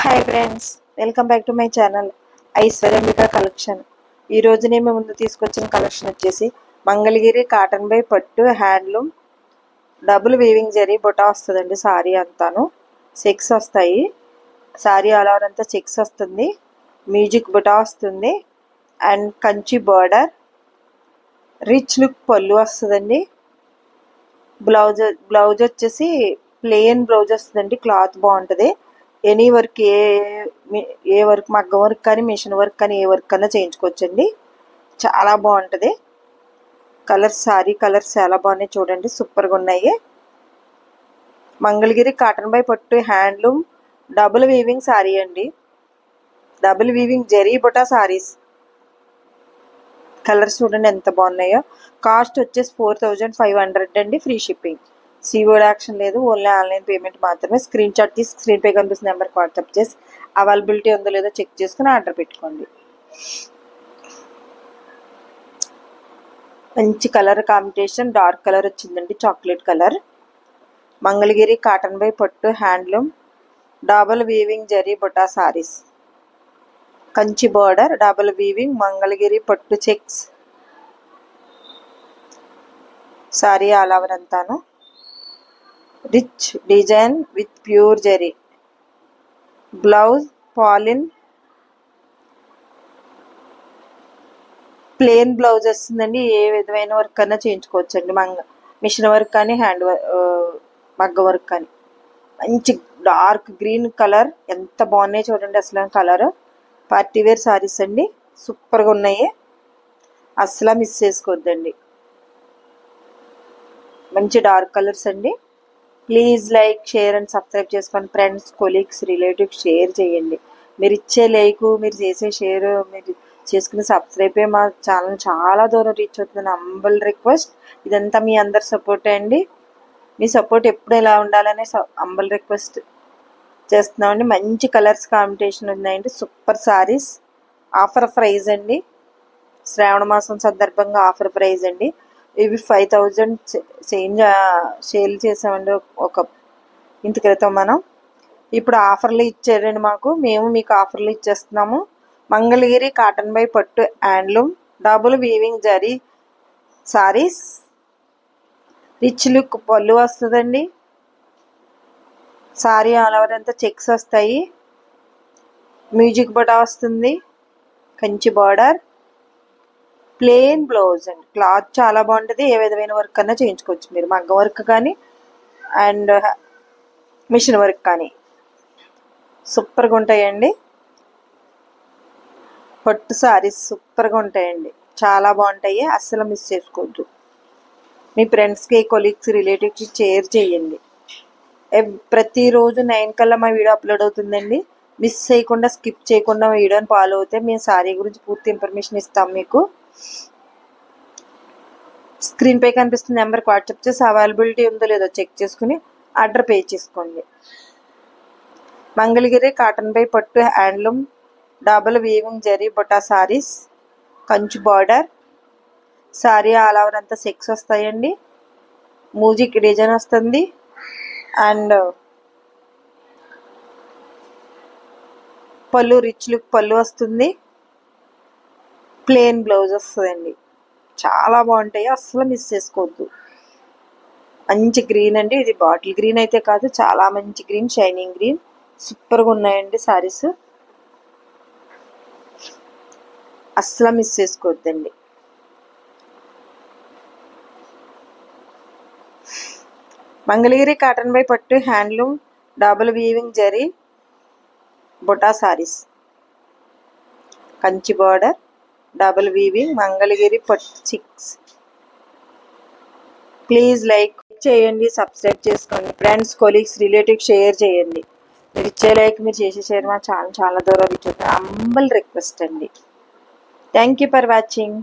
Hi friends, welcome back to my channel Aishwaryambika collection. ఈ రోజు నేను ముందు తీసుకొచ్చిన కలెక్షన్ వచ్చేసి మంగళగిరి కాటన్ బై పట్టు హ్యాండ్లూమ్ డబుల్ వీవింగ్ జరీ బుటా వస్తుందండి. సారీ అంతాను చెక్స్ వస్తాయి. సారీ ఆల్ ఓవర్ అంతా చెక్స్ వస్తుంది. మ్యూజిక్ బుటా వస్తుంది and Kanchi border, rich look పళ్ళు వస్తుందండి. బ్లౌజ్ వచ్చేసి ప్లెయిన్ బ్లౌజ్ వస్తుందండి. క్లాత్ బాగుంటుంది. ఎనీ వర్క్ ఏ వర్క్, మగ్గం వర్క్ కానీ మిషన్ వర్క్ కానీ ఏ వర్క్ కన్నా చేయించుకోవచ్చండి. చాలా బాగుంటుంది. కలర్స్, సారీ కలర్స్ చాలా బాగున్నాయి చూడండి, సూపర్గా ఉన్నాయి. మంగళగిరి కాటన్ బై పట్టు హ్యాండ్లూమ్ డబుల్ వీవింగ్ సారీ అండి. Double weaving zari buta saris. Colours చూడండి ఎంత బాగున్నాయో. కాస్ట్ వచ్చేసి 4500 అండి. Free shipping. సీఓడి యాక్షన్ లేదు, ఓన్లీ ఆన్లైన్ పేమెంట్ మాత్రమే. స్క్రీన్ షాట్ తీసి స్క్రీన్ పై కనిపిస్తున్న నెంబర్కి వాట్సాప్ చేసి అవైలబిలిటీ ఉందో లేదో చెక్ చేసుకుని ఆర్డర్ పెట్టుకోండి. మంచి కలర్ కాంబినేషన్, డార్క్ కలర్ వచ్చిందండి, chocolate colour. Mangalagiri cotton by పట్టు handloom double weaving zari buta saris. Kanchi border, double weaving, Mangalagiri పట్టు చెక్స్. సారీ ఆల్ ఓవర్ అంతాను rich design with pure zari. Blouse పాలిన్ ప్లెయిన్ బ్లౌజ్ వస్తుందండి. ఏ విధమైన వర్క్ అన్నా చేయించుకోవచ్చండి. మిషన్ వర్క్ కానీ మగ్గం వర్క్ కానీ. మంచి డార్క్ గ్రీన్ కలర్, ఎంత బాగున్నాయి చూడండి అసలు. కలర్ పార్టీ వేర్ సారీస్ అండి, సూపర్గా ఉన్నాయి. అసలు మిస్ చేసుకోవద్దండి. మంచి డార్క్ కలర్స్ అండి. Please like, share and subscribe చేసుకోండి. ఫ్రెండ్స్, కొలీగ్స్, రిలేటివ్స్ షేర్ చేయండి. మీరు ఇచ్చే లైక్, మీరు చేసే షేర్, మీరు చేసుకునే సబ్స్క్రైబే మా ఛానల్ చాలా దూరం రీచ్ అవుతుంది. Humble request. ఇదంతా మీ అందరి సపోర్టే అండి. మీ సపోర్ట్ ఎప్పుడు ఎలా ఉండాలనే హంబుల్ రిక్వెస్ట్ చేస్తున్నామండి. మంచి కలర్స్ కాంబినేషన్ ఉన్నాయండి. సూపర్ సారీస్. ఆఫర్ ప్రైజ్ అండి. శ్రావణ మాసం సందర్భంగా ఆఫర్ ప్రైజ్ అండి. ఇవి 5000 సేల్ చేసామండి ఒక ఇంత క్రితం. మనం ఇప్పుడు ఆఫర్లు ఇచ్చారండి మాకు, మేము మీకు ఆఫర్లు ఇచ్చేస్తున్నాము. మంగళగిరి కాటన్ బై పట్టు handloom double weaving zari saris. Rich look పళ్ళు వస్తుందండి. సారీ ఆల్ ఓవర్ అంతా చెక్స్ వస్తాయి. మ్యూజిక్ బుటా వస్తుంది. కంచి బార్డర్, ప్లెయిన్ బ్లౌజ్ అండి. క్లాత్ చాలా బాగుంటుంది. ఏ విధమైన వర్క్ అన్నా చేయించుకోవచ్చు మీరు. మగ్గం వర్క్ కానీ అండ్ మిషన్ వర్క్ కానీ సూపర్గా ఉంటాయండి. పట్టు సారీస్ సూపర్గా ఉంటాయండి, చాలా బాగుంటాయి. అస్సలు మిస్ చేసుకోవద్దు. మీ ఫ్రెండ్స్కి, కొలీగ్స్, రిలేటివ్స్కి షేర్ చేయండి. ప్రతిరోజు 9 కల్లా మా వీడియో అప్లోడ్ అవుతుందండి. మిస్ చేయకుండా, స్కిప్ చేయకుండా వీడియోని ఫాలో అవుతే మేము సారీ గురించి పూర్తి ఇన్ఫర్మేషన్ ఇస్తాం మీకు. స్క్రీన్ పై కనిపిస్తున్న నెంబర్కి వాట్సాప్ చేసి అవైలబిలిటీ ఉందో లేదో చెక్ చేసుకుని ఆర్డర్ పే చేసుకోండి. మంగళగిరి కాటన్ బై పట్టు handloom double weaving zari buta saris. Kanchi border. Sari all over అంతా చెక్స్ వస్తాయండి. మ్యూజిక్ డిజైన్ వస్తుంది అండ్ పళ్ళు రిచ్ లుక్ పళ్ళు వస్తుంది. ప్లెయిన్ బ్లౌజ్ వస్తుందండి. చాలా బాగుంటాయి, అస్సలు మిస్ చేసుకోవద్దు. మంచి గ్రీన్ అండి. ఇది బాటిల్ గ్రీన్ అయితే కాదు, చాలా మంచి గ్రీన్, షైనింగ్ గ్రీన్. సూపర్గా ఉన్నాయండి సారీస్. అస్సలు మిస్ చేసుకోవద్దండి. మంగళగిరి కాటన్ బై పట్టు handloom double weaving zari buta saris. Kanchi border, double weaving, Mangalagiri pattu checks. Please like చేయండి, సబ్స్క్రైబ్ చేసుకోండి. ఫ్రెండ్స్, కొలీగ్స్, రిలేటివ్స్ షేర్ చేయండి. మీరు ఇచ్చే లైక్, మీరు చేసే షేర్ మా ఛానల్ చాలా దూరం రీచ్ అవుతుంది. హంబుల్ రిక్వెస్ట్ అండి. Thank you for watching.